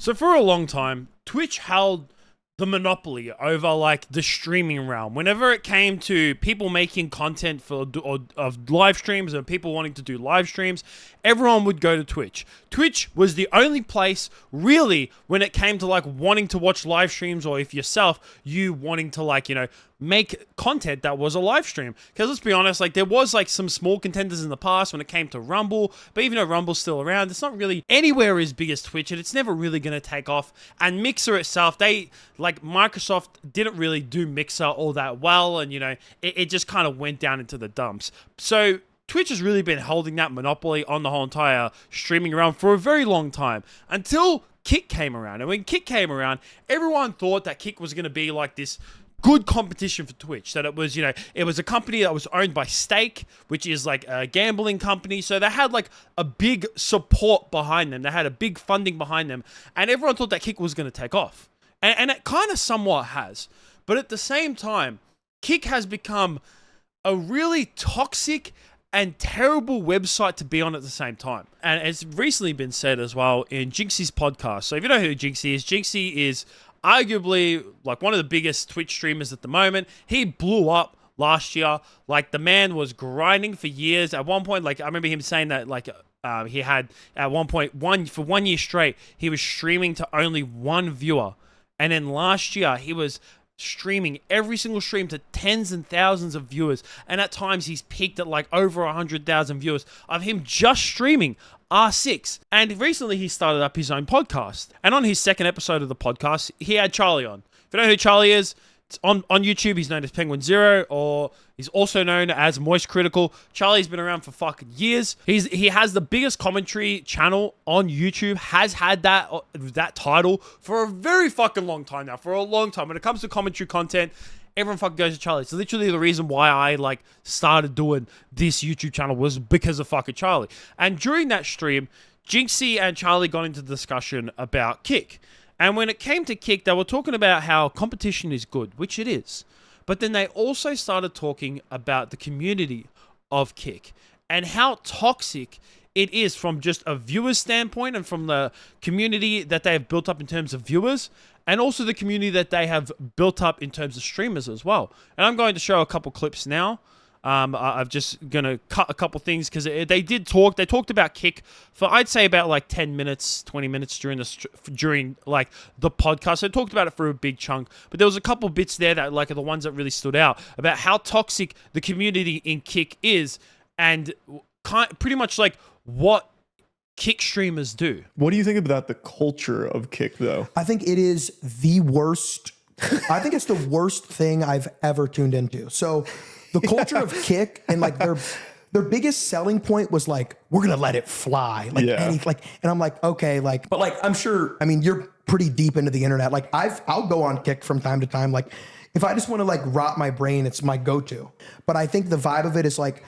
So for a long time, Twitch held the monopoly over like the streaming realm. Whenever it came to people making content of live streams and people wanting to do live streams, everyone would go to Twitch. Twitch was the only place really when it came to like wanting to watch live streams, or if yourself, you wanting to like, make content that was a live stream. Because let's be honest, like there was like some small contenders in the past when it came to Rumble, but even though Rumble's still around, it's not really anywhere as big as Twitch, and it's never really going to take off. And Mixer itself, Microsoft didn't really do Mixer all that well, and it just kind of went down into the dumps. So Twitch has really been holding that monopoly on the whole entire streaming realm for a very long time, until Kick came around. And when Kick came around, everyone thought that Kick was going to be like this good competition for Twitch, that it was, it was a company that was owned by Stake, which is like a gambling company. So they had like a big support behind them. They had a big funding behind them. And everyone thought that Kick was going to take off. And it kind of somewhat has. But at the same time, Kick has become a really toxic and terrible website to be on at the same time. And it's recently been said as well in Jinxie's podcast. So if you know who Jinxie is arguably like one of the biggest Twitch streamers at the moment. He blew up last year. Like the man was grinding for years. At one point, like I remember him saying that like he had at one point for 1 year straight, he was streaming to only one viewer. And then last year he was streaming every single stream to tens and thousands of viewers, and at times he's peaked at like over 100,000 viewers of him just streaming R6. And recently he started up his own podcast, and on his second episode of the podcast he had Charlie on. If you know who Charlie is, it's on YouTube he's known as Penguin Zero, or he's also known as Moist Critical. Charlie's been around for fucking years. He has the biggest commentary channel on YouTube, has had that title for a very fucking long time now, for a long time. When it comes to commentary content, everyone fucking goes to Charlie. It's literally the reason why I like started doing this YouTube channel was because of fucking Charlie. And during that stream, Jinxie and Charlie got into the discussion about Kick. And when it came to Kick, they were talking about how competition is good, which it is. But then they also started talking about the community of Kick and how toxic it is from just a viewer's standpoint, and from the community that they have built up in terms of viewers, and also the community that they have built up in terms of streamers as well. And I'm going to show a couple clips now. I'm just going to cut a couple things because they talked about Kick for, I'd say, about like 10 minutes, 20 minutes during like the podcast. They talked about it for a big chunk, but there was a couple bits there that like are the ones that really stood out about how toxic the community in Kick is, and pretty much like what Kick streamers do. What do you think about the culture of Kick though? I think it is the worst. I think it's the worst thing I've ever tuned into. So the culture of Kick, and like their biggest selling point was like, we're gonna let it fly, like and I'm like, okay, like, but like I'm sure, I mean, you're pretty deep into the internet. Like I'll go on Kick from time to time. Like if I just want to like rot my brain, it's my go-to. But I think the vibe of it is like,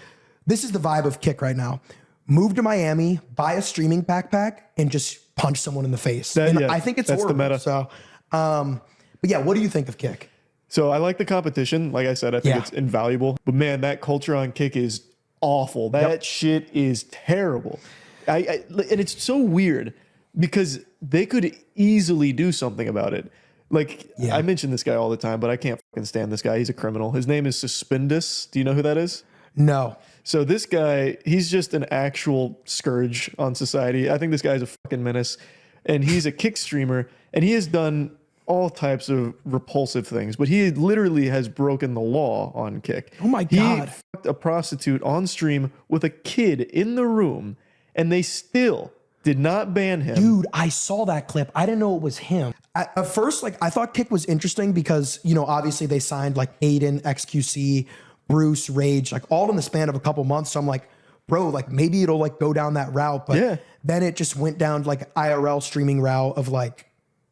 this is the vibe of Kick right now. Move to Miami, buy a streaming backpack, and just punch someone in the face. I think it's horrible. The meta. So, but yeah, what do you think of Kick? So I like the competition. Like I said, I think it's invaluable. But man, that culture on Kick is awful. That shit is terrible. And it's so weird because they could easily do something about it. Like I mention this guy all the time, but I can't fucking stand this guy. He's a criminal. His name is Suspendus. Do you know who that is? No. So this guy, he's just an actual scourge on society. I think this guy's a fucking menace. And he's a Kick streamer, and he has done all types of repulsive things, but he literally has broken the law on Kick. Oh my God. He fucked a prostitute on stream with a kid in the room, and they still did not ban him. Dude, I saw that clip. I didn't know it was him. At first, like I thought Kick was interesting because, obviously they signed like Aiden, XQC, Bruce, Rage, like all in the span of a couple months. So I'm like, bro, like maybe it'll like go down that route. But then it just went down like IRL streaming route of like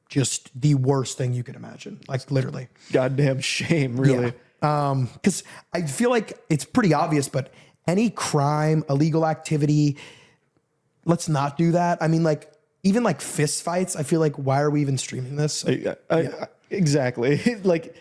just the worst thing you could imagine. Like literally. Goddamn shame, really. Yeah. Because I feel like it's pretty obvious, but any crime, illegal activity, let's not do that. I mean, like even like fist fights, I feel like why are we even streaming this? Exactly. Like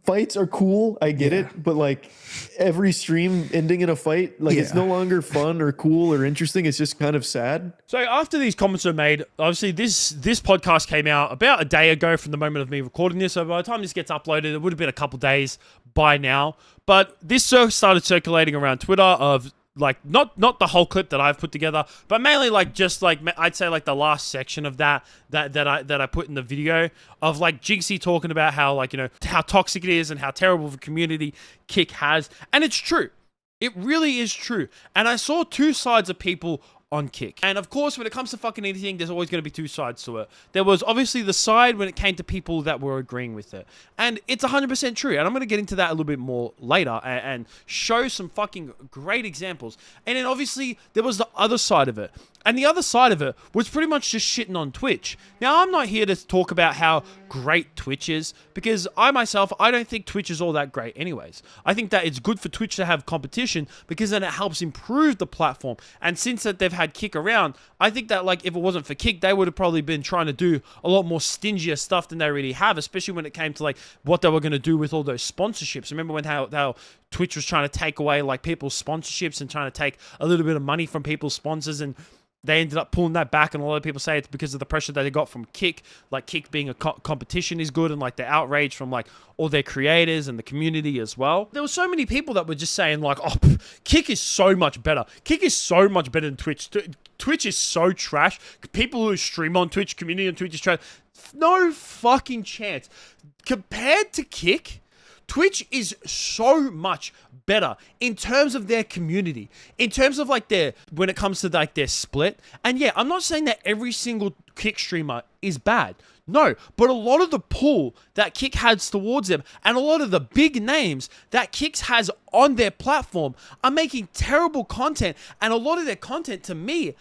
fights are cool. I get it, but like every stream ending in a fight, like it's no longer fun or cool or interesting. It's just kind of sad. So after these comments were made, obviously this podcast came out about a day ago from the moment of me recording this. So by the time this gets uploaded, it would have been a couple days by now. But this started circulating around Twitter of like not the whole clip that I've put together, but mainly like just like I'd say like the last section of that I put in the video of like Jinxie talking about how like, you know, how toxic it is and how terrible of a community Kick has. And it's true. It really is true. And I saw two sides of people on Kick. And of course, when it comes to fucking anything, there's always going to be two sides to it. There was obviously the side when it came to people that were agreeing with it. And it's 100% true. And I'm going to get into that a little bit more later and show some fucking great examples. And then obviously, there was the other side of it. And the other side of it was pretty much just shitting on Twitch. Now, I'm not here to talk about how great Twitch is, because I don't think Twitch is all that great anyways. I think that it's good for Twitch to have competition, because then it helps improve the platform. And since that they've had Kick around, I think that like if it wasn't for Kick, they would have probably been trying to do a lot more stingier stuff than they really have, especially when it came to like what they were going to do with all those sponsorships. Remember when how Twitch was trying to take away like people's sponsorships and trying to take a little bit of money from people's sponsors, and they ended up pulling that back, and a lot of people say it's because of the pressure that they got from Kick. Like Kick being a competition is good, and like the outrage from like all their creators and the community as well. There were so many people that were just saying like, oh, Kick is so much better. Kick is so much better than Twitch. Twitch is so trash. People who stream on Twitch, community on Twitch is trash. No fucking chance. Compared to Kick, Twitch is so much better in terms of their community, in terms of like when it comes to like their split. And yeah, I'm not saying that every single Kick streamer is bad. No, but a lot of the pull that Kick has towards them and a lot of the big names that Kick has on their platform are making terrible content, and a lot of their content to me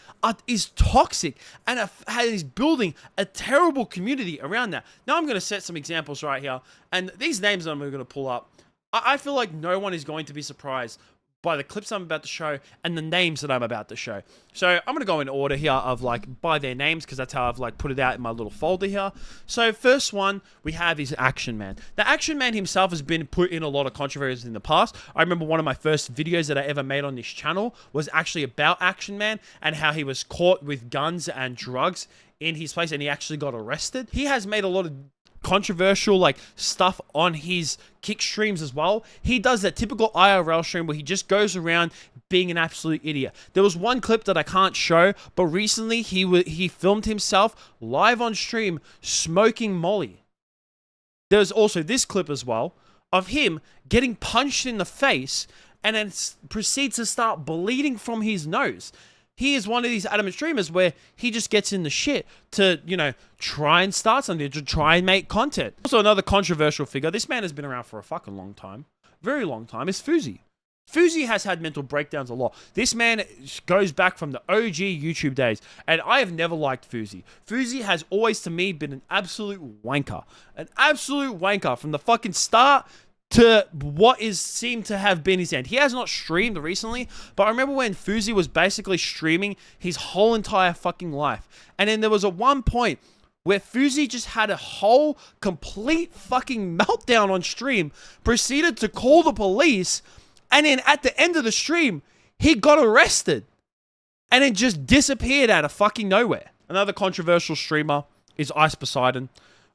is toxic and is building a terrible community around that. Now I'm going to set some examples right here, and these names I'm going to pull up, I feel like no one is going to be surprised by the clips I'm about to show and the names that I'm about to show. So I'm going to go in order here of like by their names, because that's how I've like put it out in my little folder here. So first one we have is Action Man. The Action Man himself has been put in a lot of controversies in the past. I remember one of my first videos that I ever made on this channel was actually about Action Man and how he was caught with guns and drugs in his place and he actually got arrested. He has made a lot of controversial like stuff on his Kick streams as well. He does that typical IRL stream where he just goes around being an absolute idiot. There was one clip that I can't show, but recently he filmed himself live on stream smoking Molly. There's also this clip as well of him getting punched in the face and then proceeds to start bleeding from his nose. He is one of these adamant streamers where he just gets in the shit to, you know, try and start something, to try and make content. Also, another controversial figure, this man has been around for a fucking long time, very long time, is Fuzi. Fuzi has had mental breakdowns a lot. This man goes back from the OG YouTube days, and I have never liked Fuzi. Fuzi has always, to me, been an absolute wanker. An absolute wanker from the fucking start to what is seemed to have been his end. He has not streamed recently, but I remember when Fuzi was basically streaming his whole entire fucking life. And then there was a one point where Fuzi just had a whole complete fucking meltdown on stream, proceeded to call the police, and then at the end of the stream, he got arrested. And then just disappeared out of fucking nowhere. Another controversial streamer is Ice Poseidon.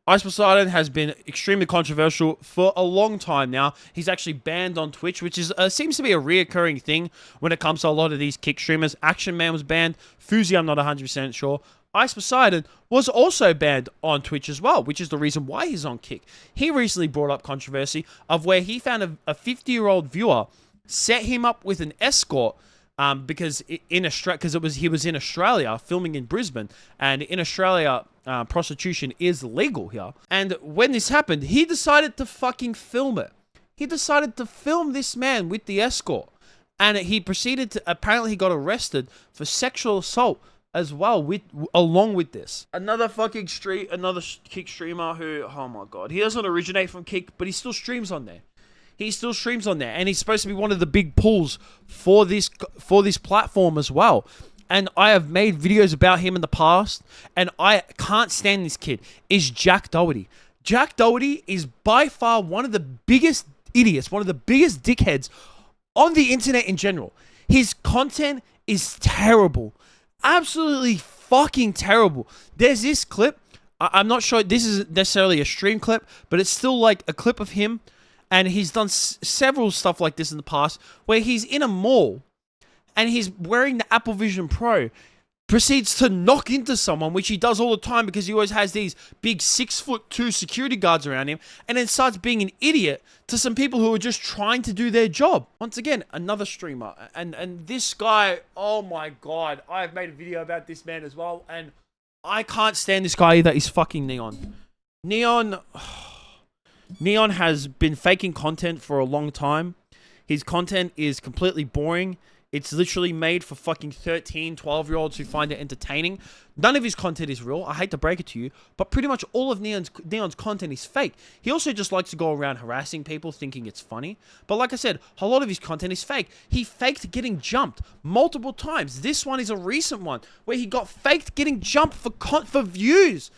Ice Poseidon has been extremely controversial for a long time now. He's actually banned on Twitch, which is seems to be a reoccurring thing when it comes to a lot of these Kick streamers. Action Man was banned. Fuzi, I'm not 100% sure. Ice Poseidon was also banned on Twitch as well, which is the reason why he's on Kick. He recently brought up controversy of where he found a 50-year-old viewer set him up with an escort because he was in Australia filming in Brisbane, and in Australia prostitution is legal here. And when this happened, he decided to fucking film it. He decided to film this man with the escort, and he proceeded to, apparently he got arrested for sexual assault as well along with this. Another Kick streamer who, oh my god, he doesn't originate from Kick, but he still streams on there. He still streams on there, and he's supposed to be one of the big pulls for this platform as well. And I have made videos about him in the past, and I can't stand this kid. Is Jack Doherty. Jack Doherty is by far one of the biggest idiots, one of the biggest dickheads on the internet in general. His content is terrible. Absolutely fucking terrible. There's this clip. I'm not sure this isn't necessarily a stream clip, but it's still like a clip of him. And he's done several stuff like this in the past where he's in a mall and he's wearing the Apple Vision Pro, proceeds to knock into someone, which he does all the time because he always has these big 6'2" security guards around him, and then starts being an idiot to some people who are just trying to do their job. Once again, another streamer. And this guy, oh my God, I've made a video about this man as well, and I can't stand this guy either. He's fucking Neon. Neon has been faking content for a long time. His content is completely boring. It's literally made for fucking 13, 12-year-olds who find it entertaining. None of his content is real. I hate to break it to you, but pretty much all of Neon's content is fake. He also just likes to go around harassing people thinking it's funny. But like I said, a lot of his content is fake. He faked getting jumped multiple times. This one is a recent one where he got faked getting jumped for views.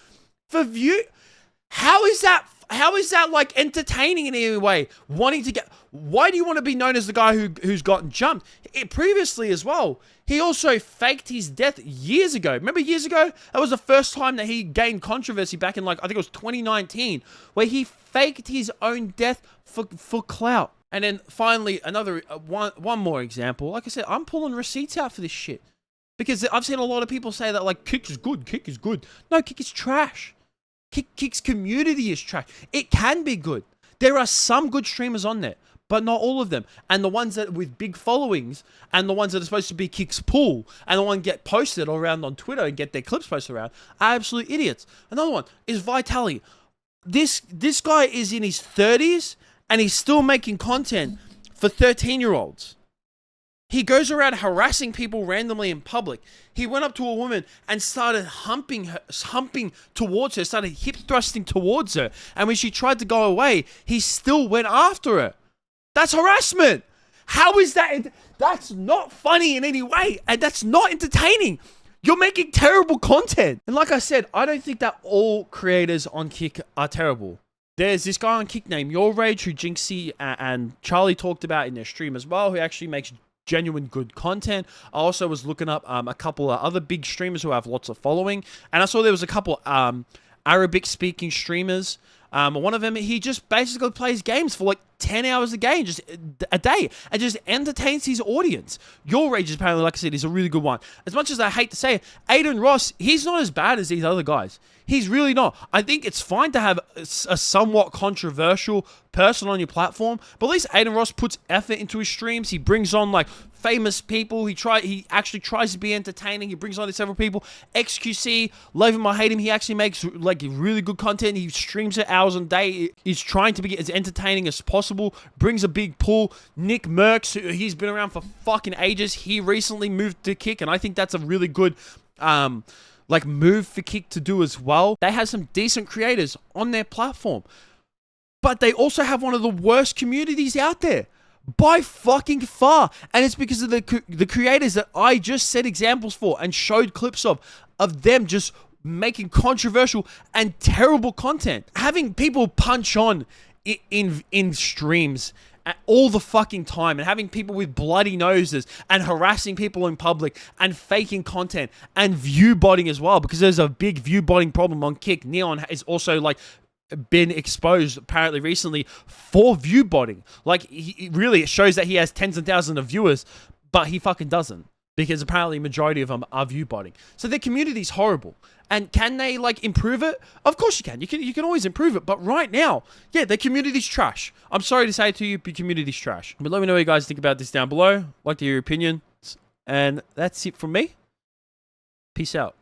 How is that like entertaining in any way? Why do you want to be known as the guy who's gotten jumped? Previously as well, he also faked his death years ago. Remember years ago? That was the first time that he gained controversy back in I think it was 2019, where he faked his own death for clout. And then finally, another one more example. Like I said, I'm pulling receipts out for this shit because I've seen a lot of people say that like Kick is good. Kick is good. No, Kick is trash. Kick's community is trash. It can be good. There are some good streamers on there, but not all of them. And the ones that with big followings and the ones that are supposed to be Kick's pool and the one get posted around on Twitter and get their clips posted around are absolute idiots. Another one is Vitaly. This guy is in his 30s and he's still making content for 13-year-olds. He goes around harassing people randomly in public. He went up to a woman and started humping towards her, started hip thrusting towards her. And when she tried to go away, he still went after her. That's harassment. How is that? That's not funny in any way. And that's not entertaining. You're making terrible content. And like I said, I don't think that all creators on Kick are terrible. There's this guy on Kick named Your Rage who Jinxie and Charlie talked about in their stream as well, who actually makes genuine good content. I also was looking up a couple of other big streamers who have lots of following, and I saw there was a couple Arabic speaking streamers. One of them, he just basically plays games for like 10 hours a game, just a day, and just entertains his audience. Your Rage is apparently, like I said, is a really good one. As much as I hate to say it, Aiden Ross, he's not as bad as these other guys. He's really not. I think it's fine to have a somewhat controversial person on your platform, but at least Aiden Ross puts effort into his streams. He brings on like famous people. He actually tries to be entertaining. He brings on these several people. XQC, love him or hate him, he actually makes like really good content. He streams it hours a day. He's trying to be as entertaining as possible. Brings a big pull. Nick Merckx, he's been around for fucking ages. He recently moved to Kick, and I think that's a really good like move for Kick to do as well. They have some decent creators on their platform, but they also have one of the worst communities out there by fucking far, and it's because of the creators that I just set examples for and showed clips of them just making controversial and terrible content. Having people punch on in streams all the fucking time, and having people with bloody noses and harassing people in public and faking content and view botting as well, because there's a big view botting problem on Kick. Neon is also like been exposed apparently recently for view botting. Like it shows that he has tens of thousands of viewers, but he fucking doesn't, because apparently majority of them are view botting. So their community is horrible. And can they like improve it? Of course you can. You can always improve it. But right now, yeah, their community's trash. I'm sorry to say it to you, but community's trash. But let me know what you guys think about this down below. I'd like to hear your opinions. And that's it from me. Peace out.